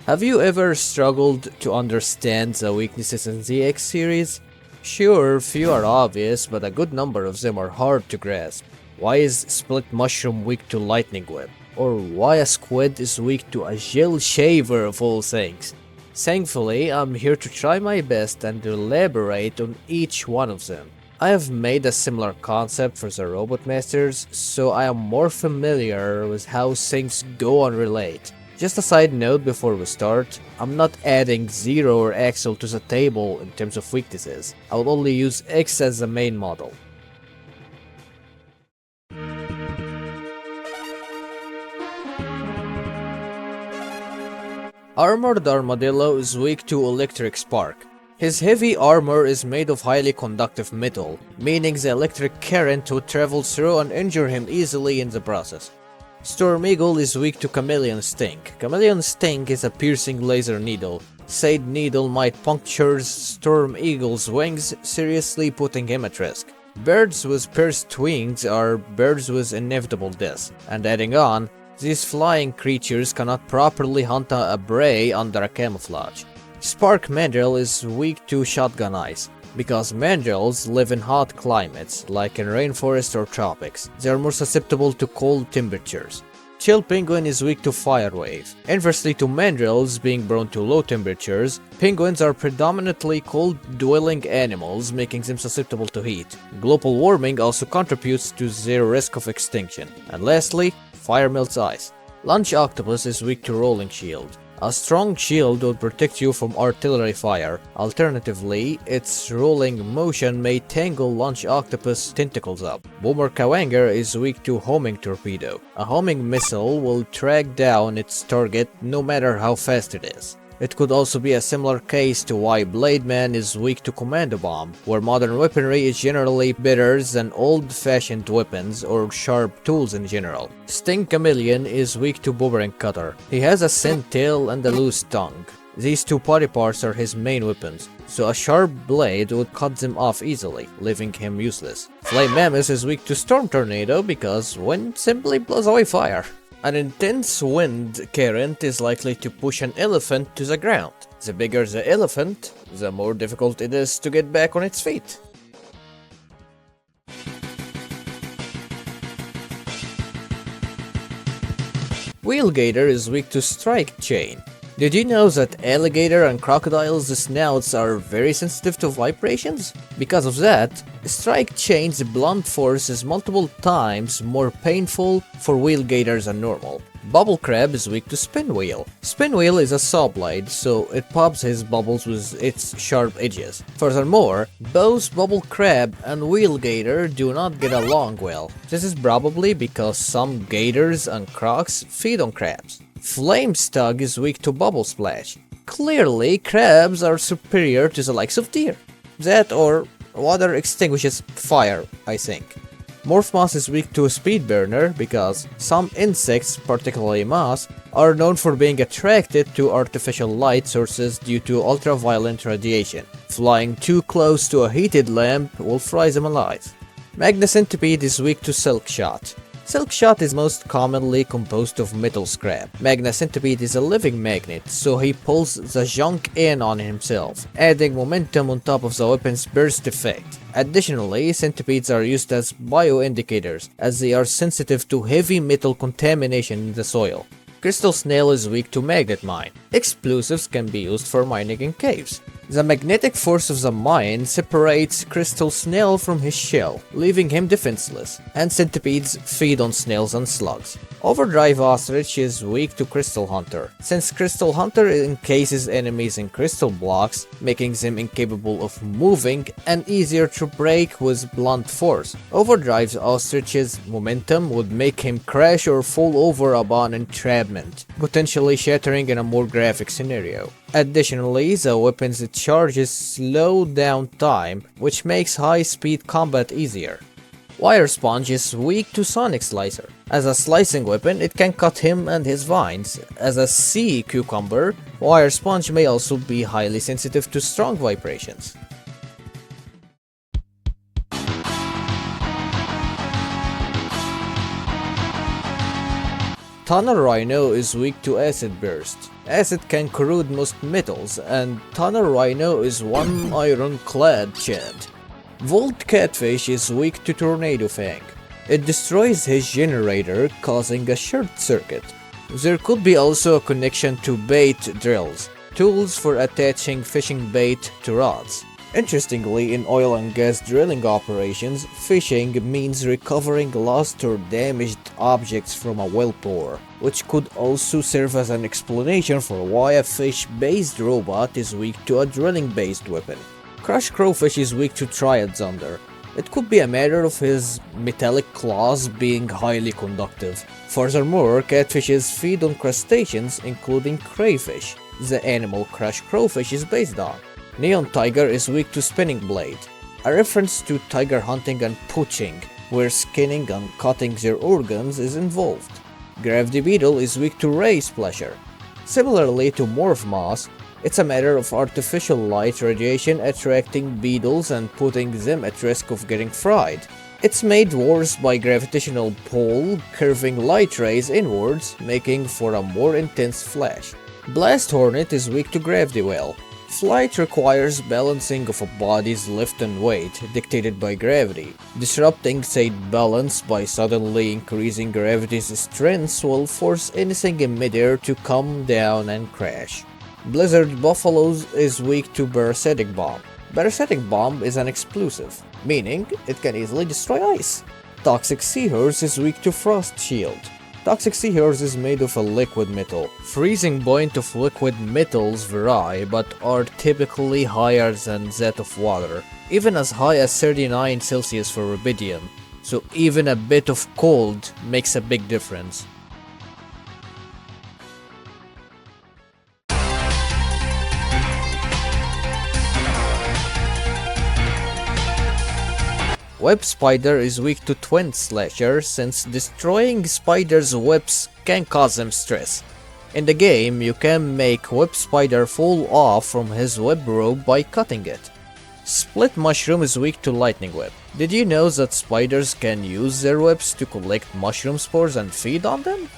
Have you ever struggled to understand the weaknesses in the X series? Sure, few are obvious, but a good number of them are hard to grasp. Why is Split Mushroom weak to Lightning Whip? Or why a squid is weak to a gel shaver of all things? Thankfully, I'm here to try my best and elaborate on each one of them. I have made a similar concept for the Robot Masters, so I am more familiar with how things go and relate. Just a side note before we start, I'm not adding Zero or Axel to the table in terms of weaknesses. I will only use X as the main model. Armored Armadillo is weak to Electric Spark. His heavy armor is made of highly conductive metal, meaning the electric current would travel through and injure him easily in the process. Storm Eagle is weak to Chameleon Sting. Chameleon Sting is a piercing laser needle. Said needle might puncture Storm Eagle's wings, seriously putting him at risk. Birds with pierced wings are birds with inevitable death, and adding on, these flying creatures cannot properly hunt a prey under a camouflage. Spark Mandrill is weak to Shotgun Ice. Because mandrills live in hot climates, like in rainforest or tropics, they are more susceptible to cold temperatures. Chill Penguin is weak to Fire Wave. Inversely to mandrills being prone to low temperatures, penguins are predominantly cold-dwelling animals, making them susceptible to heat. Global warming also contributes to their risk of extinction. And lastly, Fire Melts Ice. Lunch Octopus is weak to Rolling Shield. A strong shield would protect you from artillery fire. Alternatively, its rolling motion may tangle Lunch Octopus tentacles up. Boomer Kawanger is weak to Homing Torpedo. A homing missile will track down its target no matter how fast it is. It could also be a similar case to why Blade Man is weak to Commando Bomb, where modern weaponry is generally better than old-fashioned weapons or sharp tools in general. Sting Chameleon is weak to Boomerang Cutter. He has a scent tail and a loose tongue. These two body parts are his main weapons, so a sharp blade would cut them off easily, leaving him useless. Flame Mammoth is weak to Storm Tornado because wind simply blows away fire. An intense wind current is likely to push an elephant to the ground. The bigger the elephant, the more difficult it is to get back on its feet. Wheelgator is weak to Strike Chain. Did you know that alligator and crocodiles' snouts are very sensitive to vibrations? Because of that, Strike Chain's blunt force is multiple times more painful for Wheelgator than normal. Bubble Crab is weak to Spin Wheel. Spin Wheel is a saw blade, so it pops his bubbles with its sharp edges. Furthermore, both Bubble Crab and Wheelgator do not get along well. This is probably because some gators and crocs feed on crabs. Flame Stug is weak to Bubble Splash. Clearly, crabs are superior to the likes of deer. That or water extinguishes fire, I think. Morph Moth is weak to Speed Burner because some insects, particularly moths, are known for being attracted to artificial light sources due to ultraviolet radiation. Flying too close to a heated lamp will fry them alive. Magna Centipede is weak to Silk Shot. Silk Shot is most commonly composed of metal scrap. Magna Centipede is a living magnet, so he pulls the junk in on himself, adding momentum on top of the weapon's burst effect. Additionally, centipedes are used as bioindicators, as they are sensitive to heavy metal contamination in the soil. Crystal Snail is weak to Magnet Mine. Explosives can be used for mining in caves. The magnetic force of the mine separates Crystal Snail from his shell, leaving him defenseless, and centipedes feed on snails and slugs. Overdrive Ostrich is weak to Crystal Hunter, since Crystal Hunter encases enemies in crystal blocks, making them incapable of moving and easier to break with blunt force. Overdrive Ostrich's momentum would make him crash or fall over upon entrapment, potentially shattering in a more graphic scenario. Additionally, the weapon's charges slow down time, which makes high-speed combat easier. Wire Sponge is weak to Sonic Slicer. As a slicing weapon, it can cut him and his vines. As a sea cucumber, Wire Sponge may also be highly sensitive to strong vibrations. Tunnel Rhino is weak to acid burst. Acid can corrode most metals, and Tunnel Rhino is one iron-clad Chad. Volt Catfish is weak to Tornado Fang. It destroys his generator, causing a short circuit. There could be also a connection to bait drills, tools for attaching fishing bait to rods. Interestingly, in oil and gas drilling operations, fishing means recovering lost or damaged objects from a well bore, which could also serve as an explanation for why a fish-based robot is weak to a drilling-based weapon. Crush Crowfish is weak to Triad Thunder. It could be a matter of his metallic claws being highly conductive. Furthermore, catfishes feed on crustaceans, including crayfish, the animal Crush Crowfish is based on. Neon Tiger is weak to Spinning Blade, a reference to tiger hunting and poaching, where skinning and cutting their organs is involved. Gravity Beetle is weak to Ray Splasher. Similarly to Morph Moss, it's a matter of artificial light radiation attracting beetles and putting them at risk of getting fried. It's made worse by gravitational pull, curving light rays inwards, making for a more intense flash. Blast Hornet is weak to Gravity Well. Flight requires balancing of a body's lift and weight, dictated by gravity. Disrupting said balance by suddenly increasing gravity's strength will force anything in midair to come down and crash. Blizzard Buffaloes is weak to Parasitic Bomb. Parasitic Bomb is an explosive, meaning it can easily destroy ice. Toxic Seahorse is weak to Frost Shield. Toxic Seahorse is made of a liquid metal. Freezing point of liquid metals vary, but are typically higher than that of water, even as high as 39 Celsius for rubidium, so even a bit of cold makes a big difference. Web Spider is weak to Twin Slasher since destroying spiders' webs can cause them stress. In the game, you can make Web Spider fall off from his web rope by cutting it. Split Mushroom is weak to Lightning Web. Did you know that spiders can use their webs to collect mushroom spores and feed on them?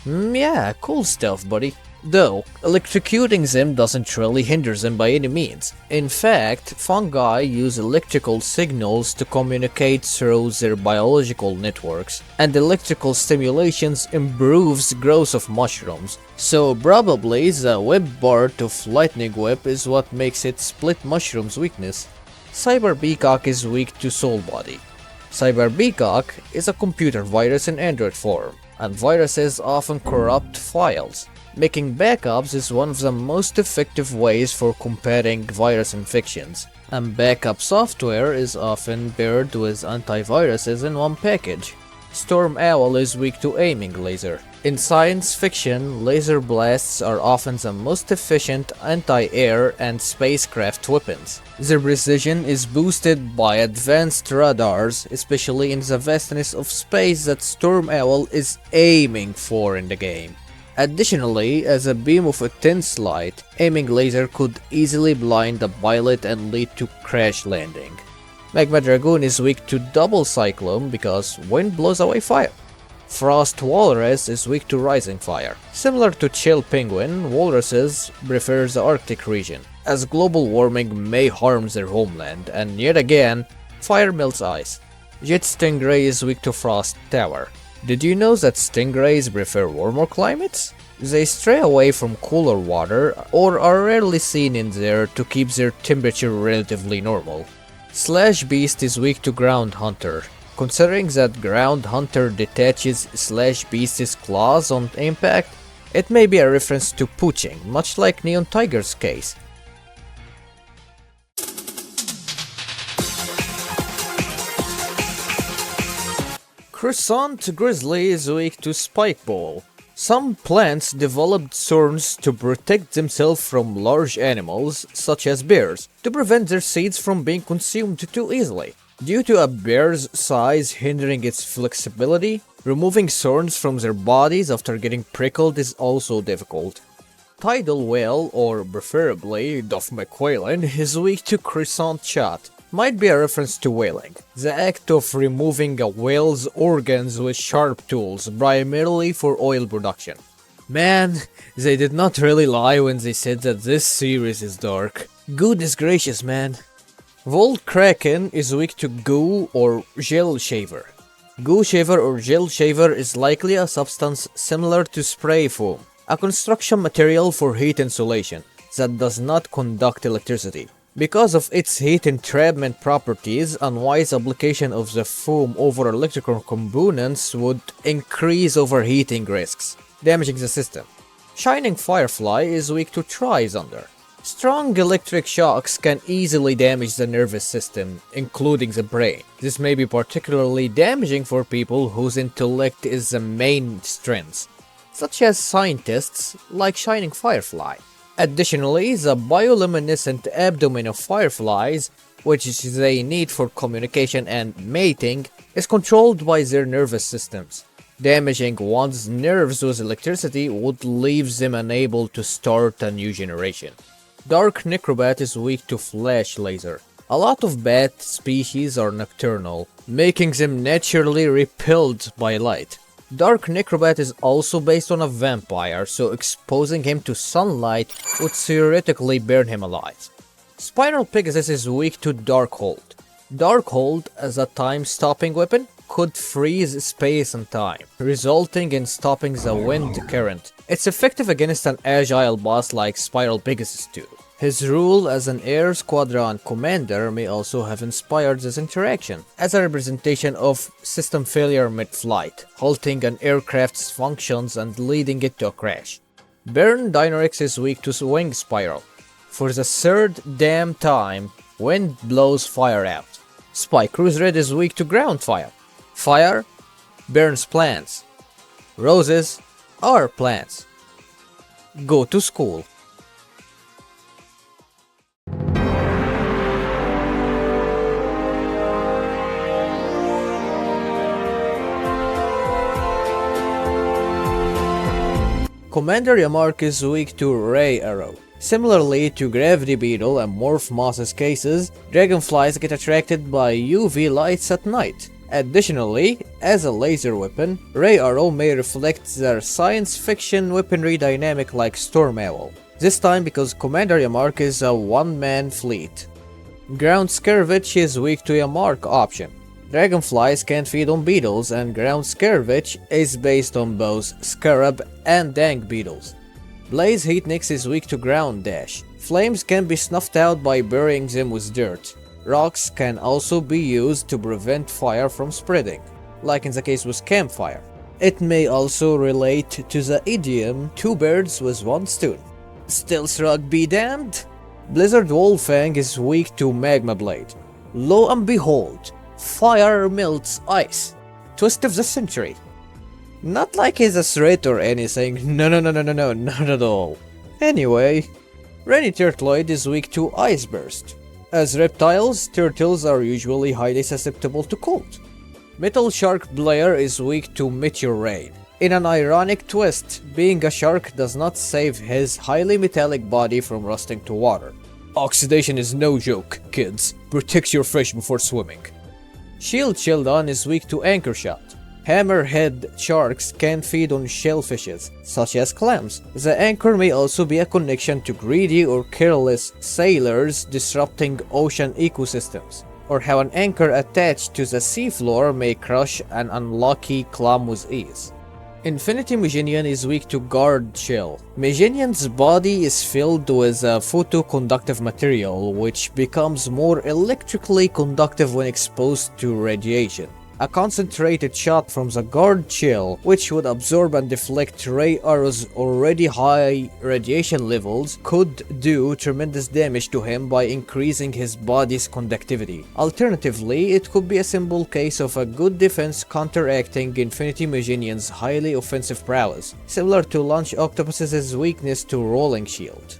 Yeah, cool stuff, buddy. Though, electrocuting them doesn't really hinder them by any means. In fact, fungi use electrical signals to communicate through their biological networks, and electrical stimulations improves growth of mushrooms. So probably the web part of Lightning Web is what makes it Split Mushroom's weakness. Cyber Peacock is weak to Soul Body. Cyber Peacock is a computer virus in Android form, and viruses often corrupt files. Making backups is one of the most effective ways for combating virus infections, and backup software is often paired with antiviruses in one package. Storm Owl is weak to aiming laser. In science fiction, laser blasts are often the most efficient anti-air and spacecraft weapons. Their precision is boosted by advanced radars, especially in the vastness of space that Storm Owl is aiming for in the game. Additionally, as a beam of intense light, aiming laser could easily blind a pilot and lead to crash landing. Magma Dragoon is weak to Double Cyclone because wind blows away fire. Frost Walrus is weak to Rising Fire. Similar to Chill Penguin, walruses prefer the Arctic region, as global warming may harm their homeland, and yet again, fire melts ice. Jet Stingray is weak to Frost Tower. Did you know that stingrays prefer warmer climates? They stray away from cooler water or are rarely seen in there to keep their temperature relatively normal. Slash Beast is weak to Ground Hunter. Considering that Ground Hunter detaches Slash Beast's claws on impact, it may be a reference to poaching, much like Neon Tiger's case. Croissant Grizzly is weak to Spike Ball. Some plants developed thorns to protect themselves from large animals, such as bears, to prevent their seeds from being consumed too easily. Due to a bear's size hindering its flexibility, removing thorns from their bodies after getting prickled is also difficult. Tidal Whale, or preferably Duff McQuillan, is weak to Croissant Shot. might be a reference to whaling, the act of removing a whale's organs with sharp tools, primarily for oil production. Man, they did not really lie when they said that this series is dark. Goodness gracious, man. Volt Kraken is weak to goo or gel shaver. Goo shaver or gel shaver is likely a substance similar to spray foam, a construction material for heat insulation that does not conduct electricity. Because of its heat entrapment properties, unwise application of the foam over electrical components would increase overheating risks, damaging the system. Shining Firefly is weak to Tri-Thunder. Strong electric shocks can easily damage the nervous system, including the brain. This may be particularly damaging for people whose intellect is the main strength, such as scientists like Shining Firefly. Additionally, the bioluminescent abdomen of fireflies, which they need for communication and mating, is controlled by their nervous systems. Damaging one's nerves with electricity would leave them unable to start a new generation. Dark Necrobat is weak to flash laser. A lot of bat species are nocturnal, making them naturally repelled by light. Dark Necrobat is also based on a vampire, so exposing him to sunlight would theoretically burn him alive. Spiral Pegasus is weak to Darkhold. Darkhold, as a time-stopping weapon, could freeze space and time, resulting in stopping the wind current. It's effective against an agile boss like Spiral Pegasus too. His rule as an Air Squadron commander may also have inspired this interaction, as a representation of system failure mid-flight, halting an aircraft's functions and leading it to a crash. Burn Dynarix is weak to Wing Spiral. For the third damn time, wind blows fire out. Spy Cruise Red is weak to ground fire. Fire burns plants. Roses are plants. Go to school. Commander Yamark is weak to Ray Arrow. Similarly to Gravity Beetle and Morph Moss's cases, dragonflies get attracted by UV lights at night. Additionally, as a laser weapon, Ray Arrow may reflect their science fiction weaponry dynamic like Storm Owl. This time because Commander Yamark is a one-man fleet. Ground Scaravitch is weak to Yamark option. Dragonflies can feed on beetles, and Ground Scaravitch is based on both Scarab and Dank beetles. Blaze Heatnix is weak to Ground Dash. Flames can be snuffed out by burying them with dirt. Rocks can also be used to prevent fire from spreading, like in the case with Campfire. It may also relate to the idiom, two birds with one stone. Stealth Rug be damned! Blizzard Wolfang is weak to Magma Blade. Lo and behold, fire melts ice. Twist of the century. Not like he's a threat or anything, no, not at all. Anyway, Rainy Turtloid is weak to Ice Burst. As reptiles, turtles are usually highly susceptible to cold. Metal Shark Blair is weak to Meteor Rain. In an ironic twist, being a shark does not save his highly metallic body from rusting to water. Oxidation is no joke, kids. Protect your fish before swimming. Shield Sheldon is weak to Anchor Shot. Hammerhead sharks can feed on shellfishes, such as clams. The anchor may also be a connection to greedy or careless sailors disrupting ocean ecosystems, or how an anchor attached to the seafloor may crush an unlucky clam with ease. Infinity Meginian is weak to Guard Shell. Meginian's body is filled with a photoconductive material which becomes more electrically conductive when exposed to radiation. A concentrated shot from the guard shell, which would absorb and deflect Ray Arrow's already high radiation levels, could do tremendous damage to him by increasing his body's conductivity. Alternatively, it could be a simple case of a good defense counteracting Infinity Meginian's highly offensive prowess, similar to Lunch Octopus's weakness to Rolling Shield.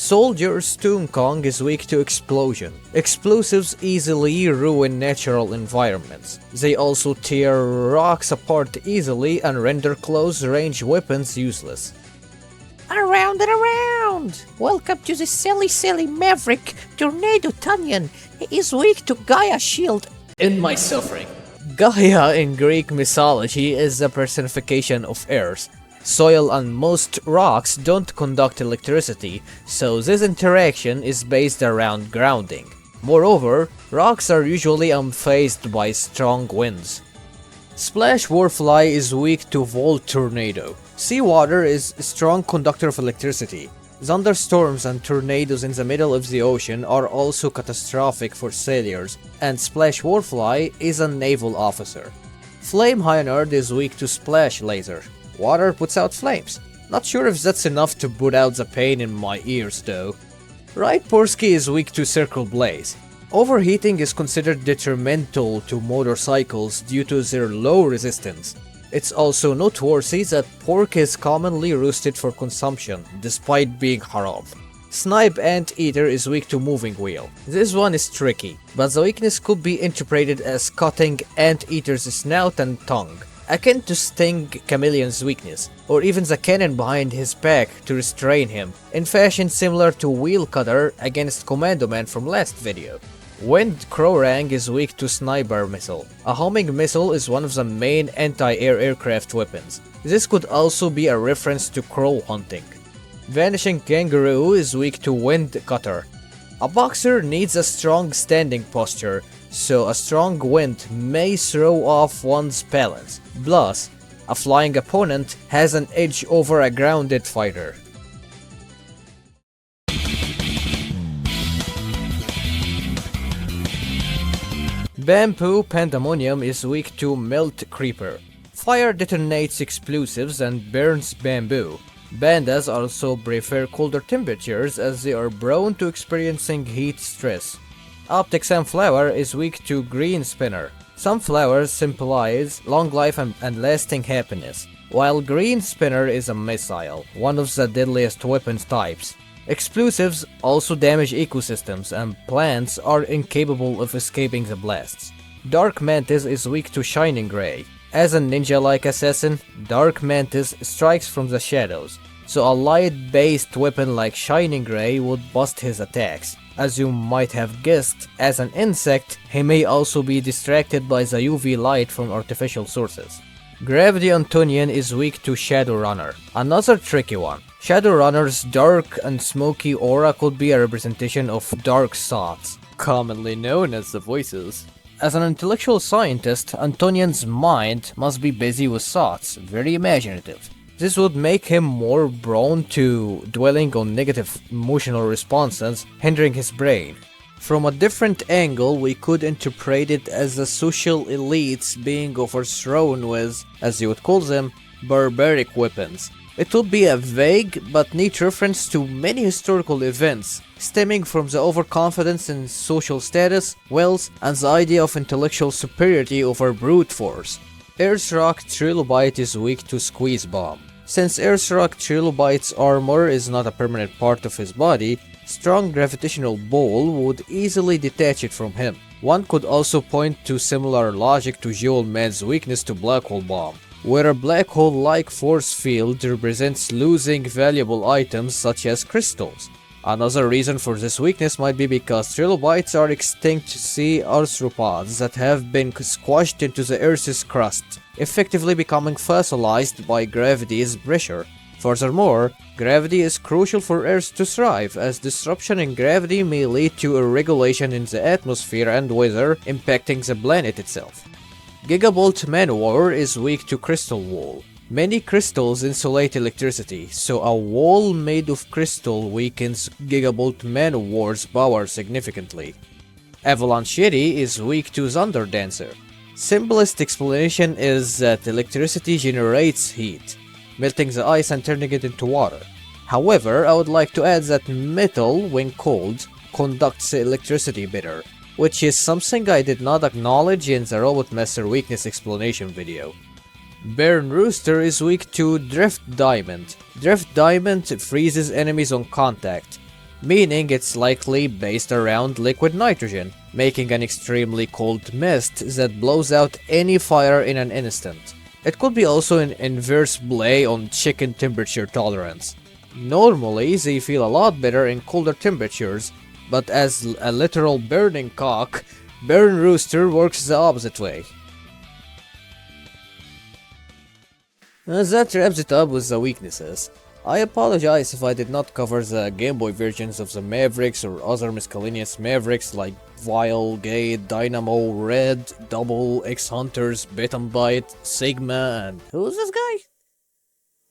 Soldier Stone Kong is weak to explosion. Explosives easily ruin natural environments. They also tear rocks apart easily and render close-range weapons useless. Around and around! Welcome to the silly Maverick, Tornado Tunyon. He is weak to Gaia Shield. In my suffering. Gaia in Greek mythology is a personification of earth. Soil and most rocks don't conduct electricity, so this interaction is based around grounding. Moreover, rocks are usually unfazed by strong winds. Splash Warfly is weak to Volt Tornado. Seawater is a strong conductor of electricity. Thunderstorms and tornadoes in the middle of the ocean are also catastrophic for sailors, and Splash Warfly is a naval officer. Flame Hynard is weak to Splash Laser. Water puts out flames. Not sure if that's enough to put out the pain in my ears though. Raiporsky is weak to Circle Blaze. Overheating is considered detrimental to motorcycles due to their low resistance. It's also noteworthy that pork is commonly roasted for consumption, despite being haram. Snipe Anteater is weak to Moving Wheel. This one is tricky, but the weakness could be interpreted as cutting Anteater's snout and tongue, akin to Sting Chameleon's weakness, or even the cannon behind his back to restrain him, in fashion similar to Wheel Cutter against Commando Man from last video. Wind Crowrang is weak to Sniper Missile. A homing missile is one of the main anti-air aircraft weapons. This could also be a reference to crow hunting. Vanishing Kangaroo is weak to Wind Cutter. A boxer needs a strong standing posture, so a strong wind may throw off one's balance. Plus, a flying opponent has an edge over a grounded fighter. Bamboo Pandemonium is weak to Melt Creeper. Fire detonates explosives and burns bamboo. Pandas also prefer colder temperatures as they are prone to experiencing heat stress. Optic Sunflower is weak to Green Spinner. Sunflowers symbolize long life and lasting happiness, while Green Spinner is a missile, one of the deadliest weapons types. Explosives also damage ecosystems and plants are incapable of escaping the blasts. Dark Mantis is weak to Shining Ray. As a ninja-like assassin, Dark Mantis strikes from the shadows, so a light-based weapon like Shining Ray would bust his attacks. As you might have guessed, as an insect, he may also be distracted by the UV light from artificial sources. Gravity Antonian is weak to Shadowrunner, another tricky one. Shadowrunner's dark and smoky aura could be a representation of dark thoughts, commonly known as the Voices. As an intellectual scientist, Antonian's mind must be busy with thoughts, very imaginative. This would make him more prone to dwelling on negative emotional responses, hindering his brain. From a different angle, we could interpret it as the social elites being overthrown with, as you would call them, barbaric weapons. It would be a vague but neat reference to many historical events, stemming from the overconfidence in social status, wealth, and the idea of intellectual superiority over brute force. Earthrock Trilobite is weak to Squeeze Bomb. Since Earthrock Trilobite's armor is not a permanent part of his body, strong gravitational ball would easily detach it from him. One could also point to similar logic to Jewel Man's weakness to Black Hole Bomb, where a black hole-like force field represents losing valuable items such as crystals. Another reason for this weakness might be because trilobites are extinct sea arthropods that have been squashed into the Earth's crust, effectively becoming fossilized by gravity's pressure. Furthermore, gravity is crucial for Earth to thrive, as disruption in gravity may lead to irregulation in the atmosphere and weather, impacting the planet itself. Gigabolt Manowar is weak to Crystal Wall. Many crystals insulate electricity, so a wall made of crystal weakens Gigabolt Manowar's power significantly. Avalanche Yeti is weak to Thunder Dancer. Simplest explanation is that electricity generates heat, melting the ice and turning it into water. However, I would like to add that metal, when cold, conducts electricity better, which is something I did not acknowledge in the Robot Master weakness explanation video. Burn Rooster is weak to Drift Diamond. Drift Diamond freezes enemies on contact. meaning it's likely based around liquid nitrogen, making an extremely cold mist that blows out any fire in an instant. It could be also an inverse play on chicken temperature tolerance. Normally, they feel a lot better in colder temperatures, but as a literal burning cock, Burn Rooster works the opposite way. That wraps it up with the weaknesses. I apologize if I did not cover the Game Boy versions of the Mavericks or other miscellaneous Mavericks like Vile, Gate, Dynamo, Red, Double, X-Hunters, Bit and Byte, Sigma, and who's this guy?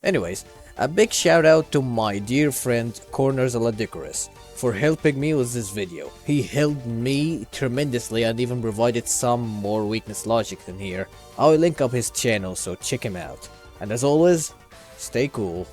Anyways, a big shout out to my dear friend Kornor the Ludicrous for helping me with this video. He helped me tremendously and even provided some more weakness logic in here. I'll link up his channel, so check him out. And as always, stay cool.